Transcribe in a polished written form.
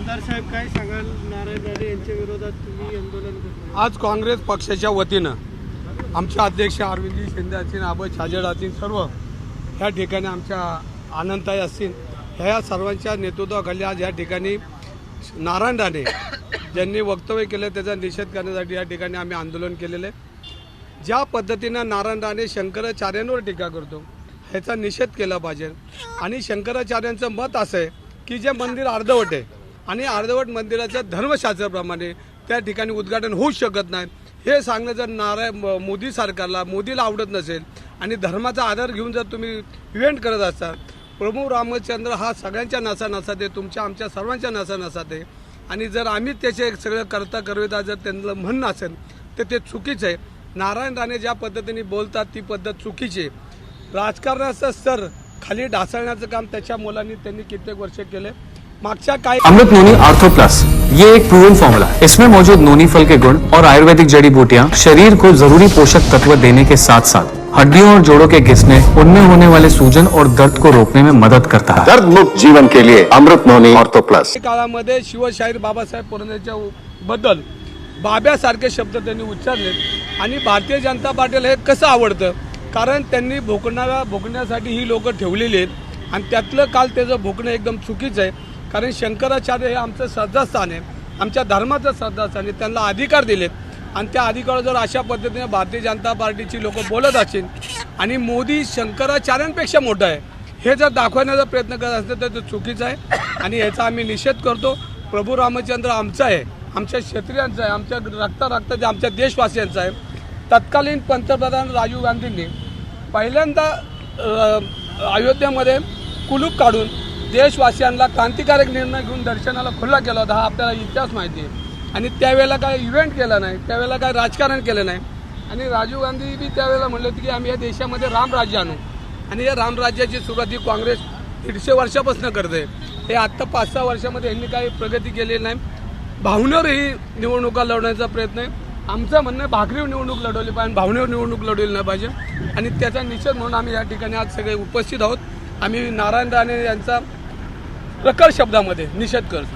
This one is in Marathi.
आमदार साहेब काय सांगाल, नारायण राणे यांच्या विरोधात तुम्ही आंदोलन करताय? आज काँग्रेस पक्षाच्या वतीनं आमचे अध्यक्ष अरविंदजी शिंदे असतील, आबा छाजेड असतील, सर्व ह्या ठिकाणी आमच्या आनंदताई असतील, ह्या सर्वांच्या नेतृत्वाखाली आज या ठिकाणी नारायण राणे ज्यांनी वक्तव्य केलं त्याचा निषेध करण्यासाठी या ठिकाणी आम्ही आंदोलन केलेलं आहे। ज्या पद्धतीनं नारायण राणे शंकराचार्यांवर टीका करतो ह्याचा निषेध केला पाहिजे। आणि शंकराचार्यांचं मत असं आहे की जे मंदिर अर्धवट आहे आणि अर्धवट मंदिराच्या धर्मशास्त्राप्रमाणे त्या ठिकाणी उद्घाटन होऊ शकत नाही हे सांगणं जर मोदी सरकारला, मोदीला आवडत नसेल आणि धर्माचा आधार घेऊन जर तुम्ही इव्हेंट करत असाल, प्रभू रामचंद्र हा सगळ्यांच्या नसानसात आहे, तुमच्या आमच्या सर्वांच्या नसानसात आहे। आणि जर आम्ही त्याचे सगळं करता जर त्यांचं म्हणणं असेल तर ते चुकीचं आहे। नारायण राणे ज्या पद्धतीने बोलतात ती पद्धत चुकीची आहे। राजकारणाचं स्तर खाली ढासळण्याचं काम त्याच्या मुलांनी त्यांनी कित्येक वर्ष केले। मागच्या काही अमृत नोनी आर्थो प्लस ये एक प्रूवन फॉर्मूला है। इसमें मौजूद नोनी फल के गुण और आयुर्वेदिक जड़ी बूटियां शरीर को जरूरी पोषक तत्व देने के साथ साथ हड्डियों और जोड़ों के घिसने, उनमें होने वाले सूजन और दर्द को रोकने में मदद करता है। दर्द मुक्त जीवन के लिए अमृत नोनी ऑर्थो प्लस। काळामध्ये शिवशाहीर बाबासाहेब पुरंदरेच्या बद्दल बाब्यासारखे शब्द त्यांनी उच्चारले आणि भारतीय जनता पार्टीला हे कसं आवडतं, कारण त्यांनी भोकण्यासाठी ही लोक ठेवलेली आहेत आणि त्यातलं काल त्याचं भोकणं एकदम चुकीचं आहे। कारण शंकराचार्य हे आमचं श्रद्धास्थान आहे, आमच्या धर्माचं श्रद्धास्थान आहे, त्यांना अधिकार दिलेत आणि त्या अधिकार जर अशा पद्धतीने भारतीय जनता पार्टीची लोक बोलत असतील आणि मोदी शंकराचार्यांपेक्षा मोठा आहे हे जर दाखवण्याचा प्रयत्न करत असतील तर ते चुकीचं आहे आणि याचा आम्ही निषेध करतो। प्रभू रामचंद्र आमचा आहे, आमच्या क्षत्रियांचा आहे, आमच्या रक्ताचे आमच्या देशवासियांचा आहे। तत्कालीन पंतप्रधान राजीव गांधींनी पहिल्यांदा अयोध्येमध्ये कुलूप काढून देशवासियांना क्रांतिकारक निर्णय घेऊन दर्शनाला खुला केला होता, हा आपल्याला इतिहास माहिती आहे। आणि त्यावेळेला काय इव्हेंट केला नाही, त्यावेळेला काय राजकारण केलं नाही आणि राजीव गांधी बी त्यावेळेला म्हणले होते की आम्ही या देशामध्ये रामराज्य आणू आणि या रामराज्याची सुरुवात ही काँग्रेस 150 वर्षापासून करते। हे आत्ता 5-6 वर्षामध्ये यांनी काही प्रगती केलेली नाही। भावनेवर ही निवडणुका लढवण्याचा प्रयत्न आहे। आमचं म्हणणं आहे भाकरीवर निवडणूक लढवली पाहिजे, भावनेवर निवडणूक लढवली नाही पाहिजे आणि त्याचा निषेध म्हणून आम्ही या ठिकाणी आज सगळे उपस्थित आहोत। आम्ही नारायण राणे यांचा प्रखर शब्दामध्ये निषेध करतो।